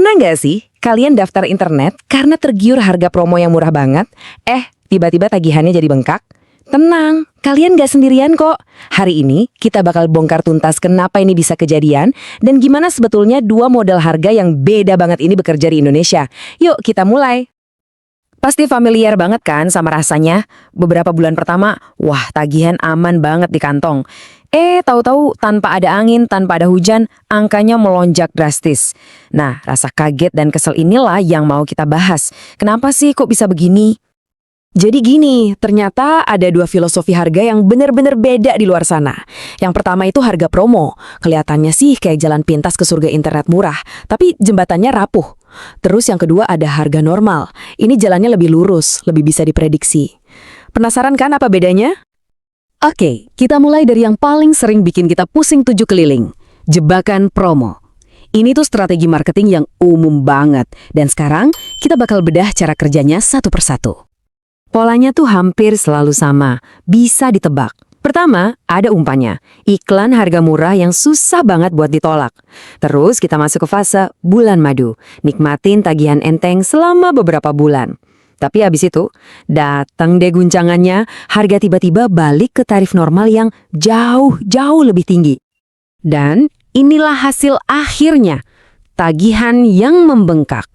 Pernah nggak sih kalian daftar internet karena tergiur harga promo yang murah banget? Tiba-tiba tagihannya jadi bengkak? Tenang, kalian nggak sendirian kok. Hari ini kita bakal bongkar tuntas kenapa ini bisa kejadian dan gimana sebetulnya dua model harga yang beda banget ini bekerja di Indonesia. Yuk kita mulai. Pasti familiar banget kan sama rasanya? Beberapa bulan pertama, wah tagihan aman banget di kantong. Tahu-tahu tanpa ada angin, tanpa ada hujan, angkanya melonjak drastis. Nah, rasa kaget dan kesel inilah yang mau kita bahas. Kenapa sih kok bisa begini? Jadi gini, ternyata ada dua filosofi harga yang benar-benar beda di luar sana. Yang pertama itu harga promo. Kelihatannya sih kayak jalan pintas ke surga internet murah, tapi jembatannya rapuh. Terus yang kedua ada harga normal. Ini jalannya lebih lurus, lebih bisa diprediksi. Penasaran kan apa bedanya? Oke, kita mulai dari yang paling sering bikin kita pusing tujuh keliling. Jebakan promo. Ini tuh strategi marketing yang umum banget. Dan sekarang kita bakal bedah cara kerjanya satu persatu. Polanya tuh hampir selalu sama, bisa ditebak. Pertama, ada umpannya. Iklan harga murah yang susah banget buat ditolak. Terus kita masuk ke fase bulan madu. Nikmatin tagihan enteng selama beberapa bulan. Tapi habis itu, datang deh guncangannya, harga tiba-tiba balik ke tarif normal yang jauh lebih tinggi. Dan inilah hasil akhirnya, tagihan yang membengkak.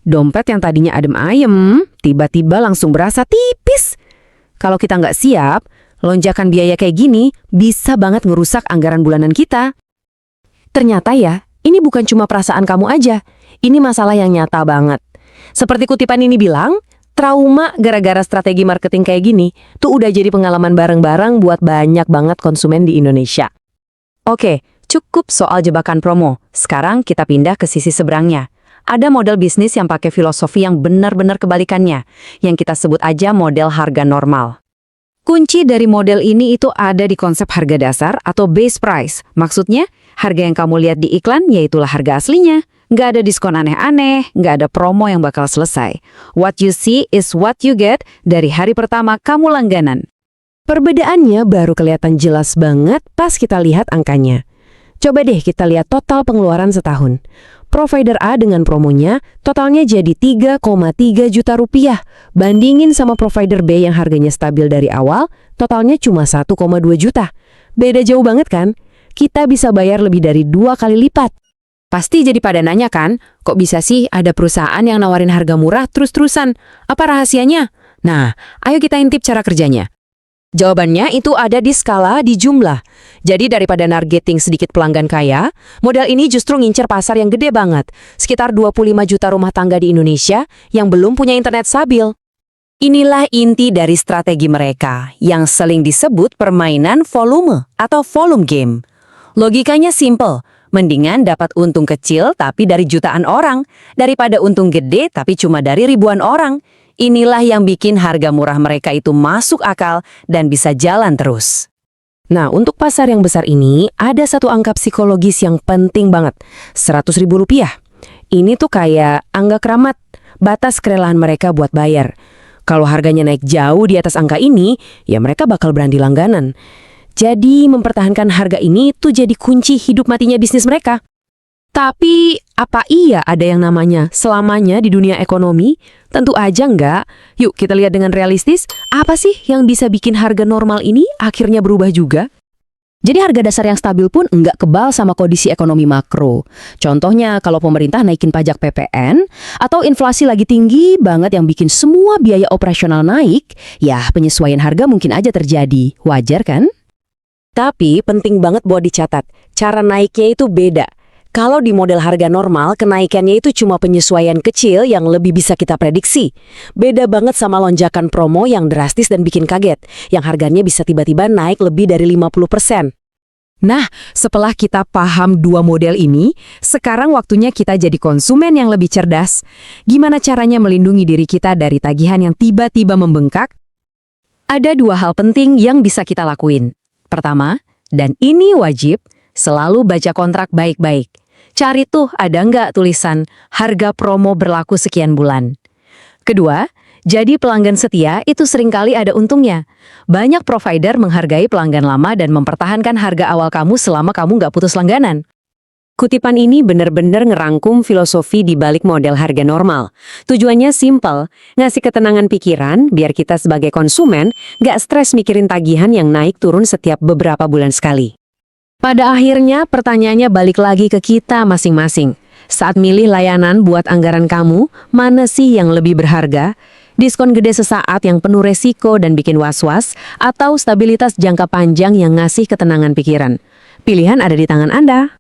Dompet yang tadinya adem ayem, tiba-tiba langsung berasa tipis. Kalau kita nggak siap, lonjakan biaya kayak gini bisa banget ngerusak anggaran bulanan kita. Ternyata ya, ini bukan cuma perasaan kamu aja, ini masalah yang nyata banget. Seperti kutipan ini bilang, trauma gara-gara strategi marketing kayak gini tuh udah jadi pengalaman bareng-bareng buat banyak banget konsumen di Indonesia. Oke, cukup soal jebakan promo. Sekarang kita pindah ke sisi seberangnya. Ada model bisnis yang pakai filosofi yang benar-benar kebalikannya, yang kita sebut aja model harga normal. Kunci dari model ini itu ada di konsep harga dasar atau base price. Maksudnya, harga yang kamu lihat di iklan yaitulah harga aslinya. Nggak ada diskon aneh-aneh, nggak ada promo yang bakal selesai. What you see is what you get dari hari pertama kamu langganan. Perbedaannya baru kelihatan jelas banget pas kita lihat angkanya. Coba deh kita lihat total pengeluaran setahun. Provider A dengan promonya totalnya jadi 3,3 juta rupiah. Bandingin sama provider B yang harganya stabil dari awal, totalnya cuma 1,2 juta. Beda jauh banget kan? Kita bisa bayar lebih dari 2 kali lipat. Pasti jadi pada nanya kan, kok bisa sih ada perusahaan yang nawarin harga murah terus-terusan? Apa rahasianya? Nah, ayo kita intip cara kerjanya. Jawabannya itu ada di skala di jumlah. Jadi daripada nargeting sedikit pelanggan kaya, model ini justru ngincer pasar yang gede banget. Sekitar 25 juta rumah tangga di Indonesia yang belum punya internet stabil. Inilah inti dari strategi mereka, yang sering disebut permainan volume atau volume game. Logikanya simple. Mendingan dapat untung kecil tapi dari jutaan orang, daripada untung gede tapi cuma dari ribuan orang. Inilah yang bikin harga murah mereka itu masuk akal dan bisa jalan terus. Nah, untuk pasar yang besar ini, ada satu angka psikologis yang penting banget, 100.000 rupiah. Ini tuh kayak angka keramat, batas kerelaan mereka buat bayar. Kalau harganya naik jauh di atas angka ini, ya mereka bakal berhenti langganan. Jadi mempertahankan harga ini tuh jadi kunci hidup matinya bisnis mereka. Tapi apa iya ada yang namanya selamanya di dunia ekonomi? Tentu aja enggak. Yuk kita lihat dengan realistis, apa sih yang bisa bikin harga normal ini akhirnya berubah juga? Jadi harga dasar yang stabil pun enggak kebal sama kondisi ekonomi makro. Contohnya kalau pemerintah naikin pajak PPN, atau inflasi lagi tinggi banget yang bikin semua biaya operasional naik, ya penyesuaian harga mungkin aja terjadi. Wajar kan? Tapi penting banget buat dicatat, cara naiknya itu beda. Kalau di model harga normal, kenaikannya itu cuma penyesuaian kecil yang lebih bisa kita prediksi. Beda banget sama lonjakan promo yang drastis dan bikin kaget, yang harganya bisa tiba-tiba naik lebih dari 50%. Nah, setelah kita paham dua model ini, sekarang waktunya kita jadi konsumen yang lebih cerdas. Gimana caranya melindungi diri kita dari tagihan yang tiba-tiba membengkak? Ada dua hal penting yang bisa kita lakuin. Pertama, dan ini wajib, selalu baca kontrak baik-baik. Cari tuh ada nggak tulisan harga promo berlaku sekian bulan. Kedua, jadi pelanggan setia itu seringkali ada untungnya. Banyak provider menghargai pelanggan lama dan mempertahankan harga awal kamu selama kamu nggak putus langganan. Kutipan ini benar-benar ngerangkum filosofi di balik model harga normal. Tujuannya simpel, ngasih ketenangan pikiran biar kita sebagai konsumen nggak stres mikirin tagihan yang naik turun setiap beberapa bulan sekali. Pada akhirnya pertanyaannya balik lagi ke kita masing-masing. Saat milih layanan buat anggaran kamu, mana sih yang lebih berharga? Diskon gede sesaat yang penuh resiko dan bikin was-was, atau stabilitas jangka panjang yang ngasih ketenangan pikiran? Pilihan ada di tangan Anda.